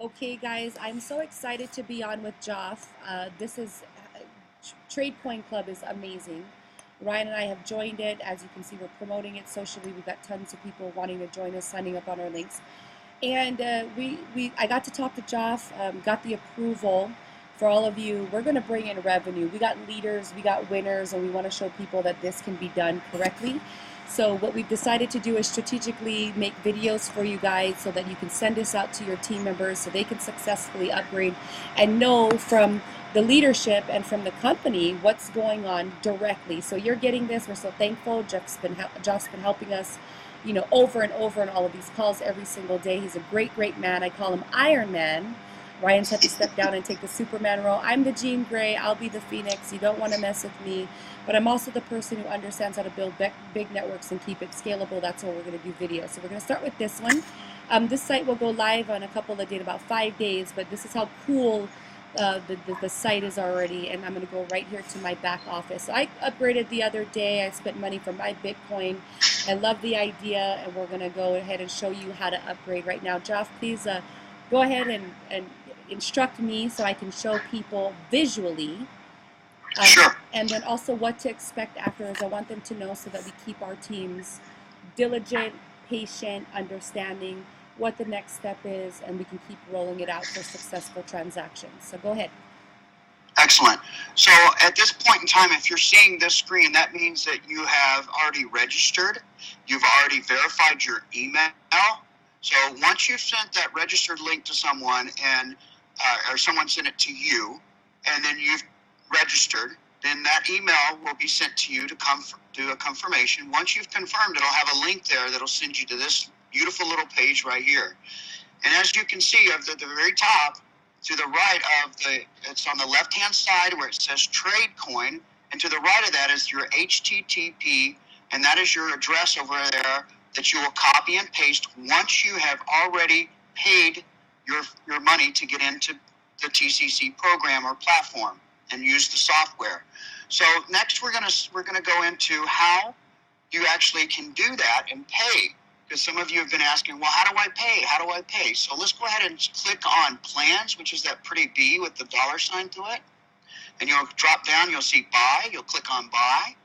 Okay, guys, I'm so excited to be on with Joff. This is Trade Coin Club is amazing. Ryan and I have joined it. As you can see, we're promoting it socially. We've got tons of people wanting to join us, signing up on our links. And I got to talk to Joff, got the approval for all of you. We're going to bring in revenue. We got leaders, we got winners, and we want to show people that this can be done correctly. So what we've decided to do is strategically make videos for you guys so that you can send this out to your team members so they can successfully upgrade and know from the leadership and from the company what's going on directly. So you're getting this. We're so thankful. Joff's been helping us, over and over in all of these calls every single day. He's a great, great man. I call him Iron Man. Ryan's had to step down and take the Superman role. I'm the Jean Grey. I'll be the Phoenix. You don't want to mess with me. But I'm also the person who understands how to build big networks and keep it scalable. That's why we're going to do videos. So we're going to start with this one. This site will go live on a couple of days, about 5 days. But this is how cool the site is already. And I'm going to go right here to my back office. So I upgraded the other day. I spent money for my Bitcoin. I love the idea. And we're going to go ahead and show you how to upgrade right now. Joff, please go ahead and instruct me so I can show people visually. Sure. And then also what to expect afterwards. I want them to know so that we keep our teams diligent, patient, understanding what the next step is, and we can keep rolling it out for successful transactions. So go ahead. Excellent. So at this point in time, if you're seeing this screen, that means that you have already registered. You've already verified your email. So once you've sent that registered link to someone and or someone sent it to you, and then you've registered, then that email will be sent to you to do a confirmation. Once you've confirmed, it'll have a link there that'll send you to this beautiful little page right here. And as you can see, at the very top, to the right it's on the left-hand side where it says Trade Coin, and to the right of that is your HTTP, and that is your address over there that you will copy and paste once you have already paid your money to get into the TCC program or platform and use the software. So next we're gonna go into how you actually can do that and pay, because some of you have been asking, well, how do I pay? How do I pay? So let's go ahead and click on Plans, which is that pretty B with the $sign to it, and you'll drop down. You'll see Buy. You'll click on Buy.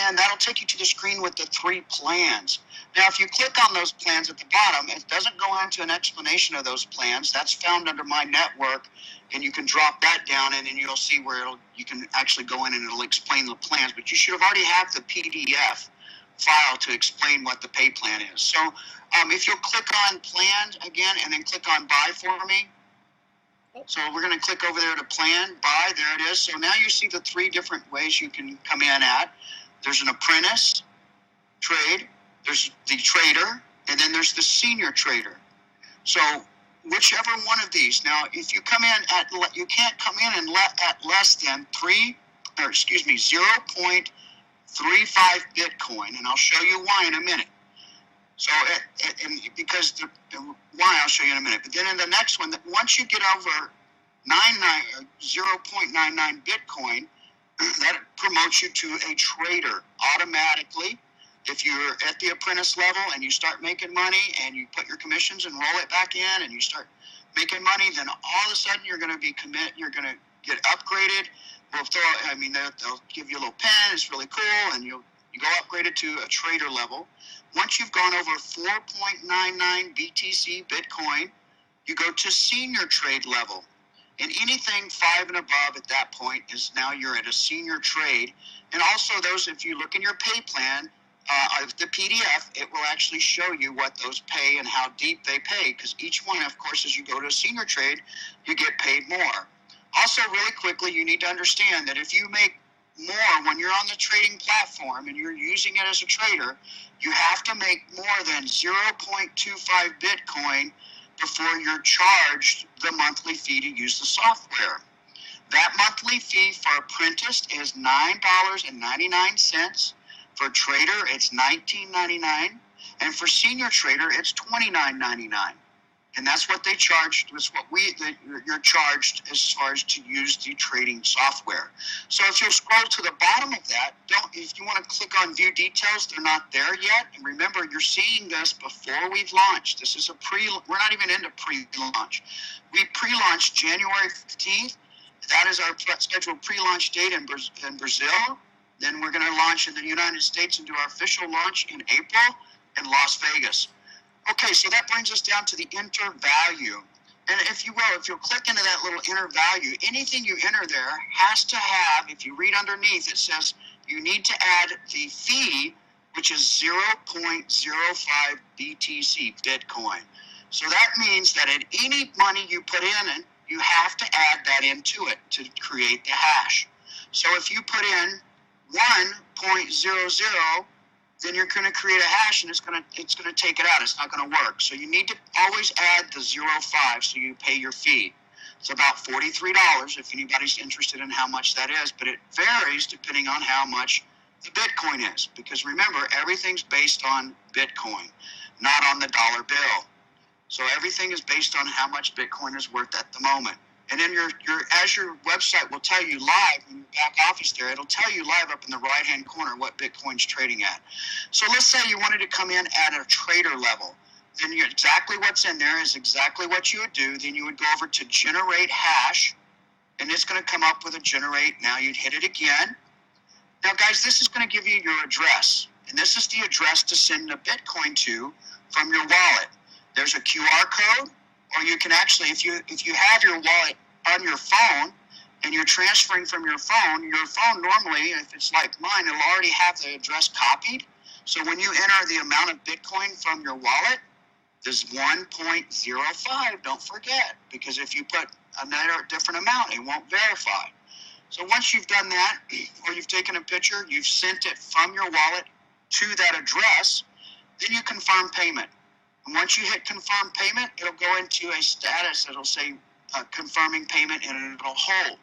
And that'll take you to the screen with the 3 plans. Now, if you click on those plans at the bottom, it doesn't go into an explanation of those plans. That's found under My Network, and you can drop that down, and then you'll see where you can actually go in and it'll explain the plans. But you should have already have the PDF file to explain what the pay plan is. So if you'll click on Plans again and then click on Buy for me. So we're going to click over there to Plan, Buy. There it is. So now you see the 3 different ways you can come in at. There's an apprentice trade, there's the trader, and then there's the senior trader. So whichever one of these. Now, if you come in you can't come in and at less than 0.35 Bitcoin, and I'll show you why in a minute. So, why I'll show you in a minute. But then in the next one, once you get over 0.99 Bitcoin, that promotes you to a trader automatically. If you're at the apprentice level and you start making money and you put your commissions and roll it back in and you start making money, then all of a sudden you're going to you're going to get upgraded. They'll give you a little pen. It's really cool, and you go upgraded to a trader level. Once you've gone over 4.99 BTC Bitcoin, you go to senior trade level. And anything 5 and above at that point is now you're at a senior trade. And also if you look in your pay plan of the PDF, it will actually show you what those pay and how deep they pay. Because each one, of course, as you go to a senior trade, you get paid more. Also, really quickly, you need to understand that if you make more when you're on the trading platform and you're using it as a trader, you have to make more than 0.25 Bitcoin before you're charged the monthly fee to use the software. That monthly fee for apprentice is $9.99. For trader, it's $19.99. And for senior trader, it's $29.99. And that's what they charged. That's what you're charged as far as to use the trading software. So if you'll scroll to the bottom of that, if you want to click on view details, they're not there yet. And remember, you're seeing this before we've launched. This is we're not even into pre-launch. We pre-launched January 15th. That is our scheduled pre-launch date in Brazil. Then we're going to launch in the United States and do our official launch in April in Las Vegas. Okay, so that brings us down to the enter value. And if you will, if you'll click into that little enter value, anything you enter there has to have, if you read underneath, it says you need to add the fee, which is 0.05 BTC, Bitcoin. So that means that at any money you put in, you have to add that into it to create the hash. So if you put in 1.00, then you're going to create a hash and it's going to take it out. It's not going to work. So you need to always add the 0.5 so you pay your fee. It's about $43 if anybody's interested in how much that is, but it varies depending on how much the Bitcoin is. Because remember, everything's based on Bitcoin, not on the dollar bill. So everything is based on how much Bitcoin is worth at the moment. And then as your website will tell you live in your back office there, it'll tell you live up in the right-hand corner what Bitcoin's trading at. So let's say you wanted to come in at a trader level. Then exactly what's in there is exactly what you would do. Then you would go over to generate hash, and it's going to come up with a generate. Now you'd hit it again. Now, guys, this is going to give you your address. And this is the address to send the Bitcoin to from your wallet. There's a QR code. Or you can actually, if you have your wallet on your phone and you're transferring from your phone normally, if it's like mine, it'll already have the address copied. So when you enter the amount of Bitcoin from your wallet, there's 1.05, don't forget. Because if you put another different amount, it won't verify. So once you've done that, or you've taken a picture, you've sent it from your wallet to that address, then you confirm payment. And once you hit confirm payment, it'll go into a status that'll say confirming payment, and it'll hold.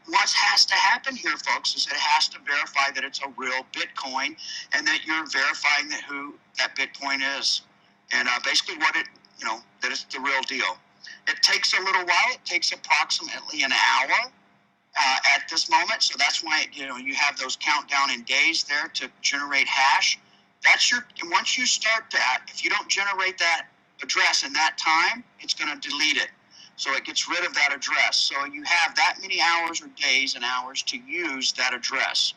What has to happen here, folks, is it has to verify that it's a real Bitcoin and that you're verifying that who that Bitcoin is. And basically that it's the real deal. It takes a little while. It takes approximately an hour at this moment. So that's why, you have those countdown in days there to generate hash. And once you start that, if you don't generate that address in that time, it's going to delete it. So it gets rid of that address. So you have that many hours or days and hours to use that address.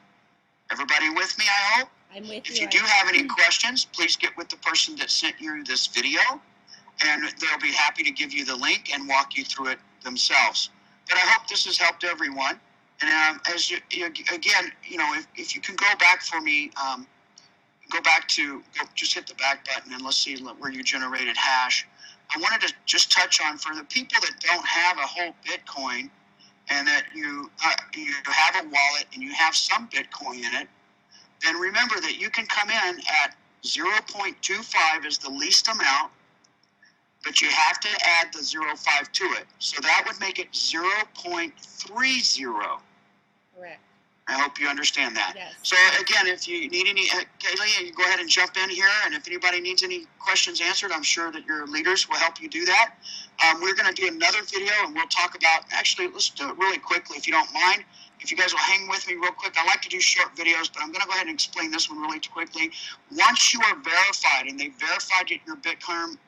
Everybody with me, I hope? I'm with you. If you do have any questions, please get with the person that sent you this video, and they'll be happy to give you the link and walk you through it themselves. But I hope this has helped everyone. And if you can go back for me, just hit the back button and let's see where you generated hash. I wanted to just touch on, for the people that don't have a whole Bitcoin and that you have a wallet and you have some Bitcoin in it, then remember that you can come in at 0.25 is the least amount, but you have to add the 0.5 to it. So that would make it 0.30. Correct. I hope you understand that. Yes. So again, if you need any, Kaylee, you go ahead and jump in here. And if anybody needs any questions answered, I'm sure that your leaders will help you do that. We're going to do another video and we'll talk about, actually, let's do it really quickly if you don't mind. If you guys will hang with me real quick. I like to do short videos, but I'm going to go ahead and explain this one really quickly. Once you are verified and they've verified your Bitcoin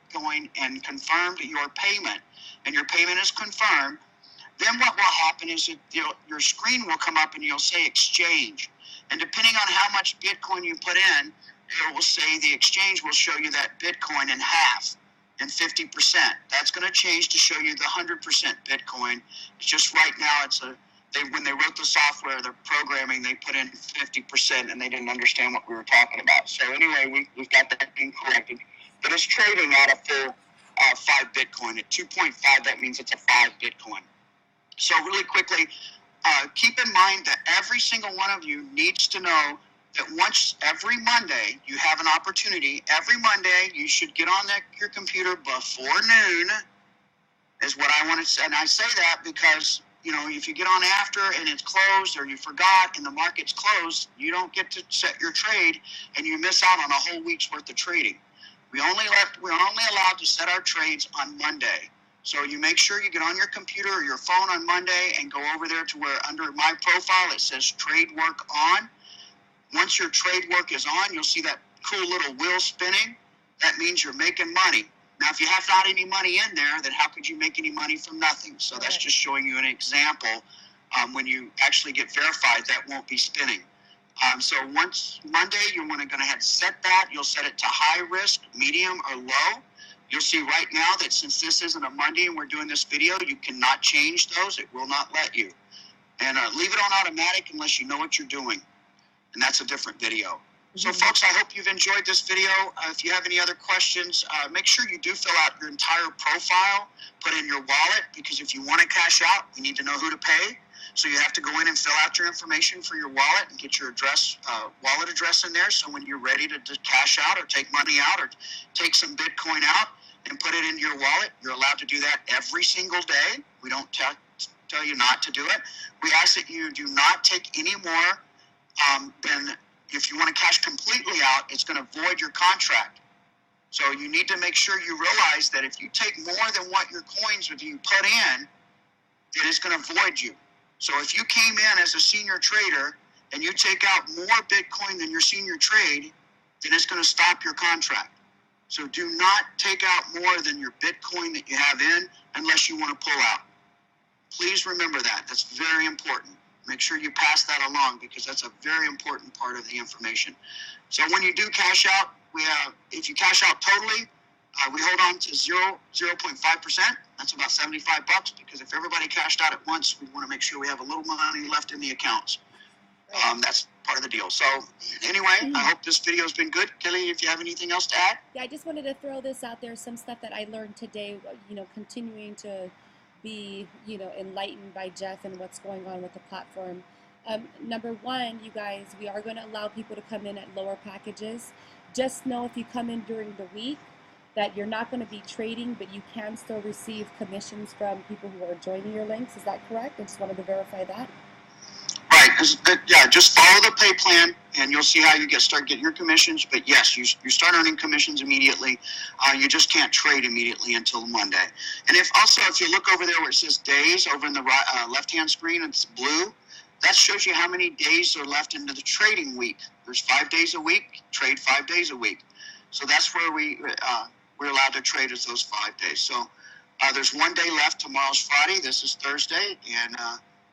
and confirmed your payment, and your payment is confirmed, then what will happen is your screen will come up and you'll say exchange. And depending on how much Bitcoin you put in, it will say the exchange will show you that Bitcoin in half and 50%. That's going to change to show you the 100% Bitcoin. It's just right now when they wrote the software, the programming, they put in 50% and they didn't understand what we were talking about. So anyway, we've got that being corrected. But it's trading at a full 5 Bitcoin. At 2.5, that means it's a 5 Bitcoin. So really quickly, keep in mind that every single one of you needs to know that every Monday, you have an opportunity. Every Monday, you should get on your computer before noon, is what I want to say. And I say that because, if you get on after and it's closed or you forgot and the market's closed, you don't get to set your trade and you miss out on a whole week's worth of trading. We're only allowed to set our trades on Monday. So you make sure you get on your computer or your phone on Monday and go over there to where under my profile it says trade work on. Once your trade work is on, you'll see that cool little wheel spinning. That means you're making money. Now, if you have not any money in there, then how could you make any money from nothing? So that's just showing you an example. When you actually get verified, that won't be spinning. So once Monday, you're going to go ahead and set that. You'll set it to high risk, medium, or low. You'll see right now that since this isn't a Monday and we're doing this video, you cannot change those. It will not let you. And leave it on automatic unless you know what you're doing. And that's a different video. So folks, I hope you've enjoyed this video. If you have any other questions, make sure you do fill out your entire profile, put in your wallet, because if you want to cash out, we need to know who to pay. So you have to go in and fill out your information for your wallet and get your address, wallet address in there. So when you're ready to cash out or take money out or take some Bitcoin out and put it into your wallet, you're allowed to do that every single day. We don't tell you not to do it. We ask that you do not take any more than, if you want to cash completely out, it's going to void your contract. So you need to make sure you realize that if you take more than what your coins would you put in, it is going to void you. So if you came in as a senior trader and you take out more Bitcoin than your senior trade, then it's going to stop your contract. So do not take out more than your Bitcoin that you have in unless you want to pull out. Please remember that. That's very important. Make sure you pass that along because that's a very important part of the information. So when you do cash out, if you cash out totally, we hold on to 0.5%. That's about $75 because if everybody cashed out at once, we want to make sure we have a little money left in the accounts. That's part of the deal. So anyway, I hope this video has been good. Kelly, if you have anything else to add? Yeah, I just wanted to throw this out there, some stuff that I learned today, continuing to be, enlightened by Jeff and what's going on with the platform. Number one, you guys, we are going to allow people to come in at lower packages. Just know if you come in during the week that you're not going to be trading, but you can still receive commissions from people who are joining your links. Is that correct? I just wanted to verify that. Right. Yeah, just follow the pay plan, and you'll see how you start getting your commissions. But yes, you start earning commissions immediately. You just can't trade immediately until Monday. And if you look over there where it says days over in the left-hand screen, it's blue. That shows you how many days are left into the trading week. There's 5 days a week. Trade 5 days a week. So that's where we're allowed to trade is those 5 days. So there's 1 day left. Tomorrow's Friday. This is Thursday, and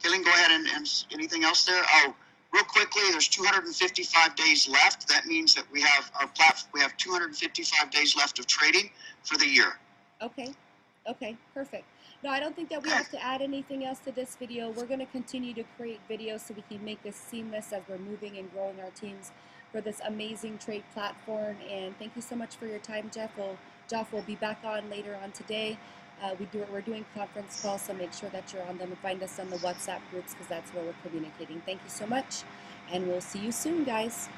Killing, go ahead and anything else there? Oh, real quickly, there's 255 days left. That means that we have our platform. We have 255 days left of trading for the year. Okay, perfect. No, I don't think that we have to add anything else to this video. We're going to continue to create videos so we can make this seamless as we're moving and growing our teams for this amazing trade platform. And thank you so much for your time, Jeff. Jeff will be back on later on today. We're doing conference calls, so make sure that you're on them and find us on the WhatsApp groups because that's where we're communicating. Thank you so much, and we'll see you soon, guys.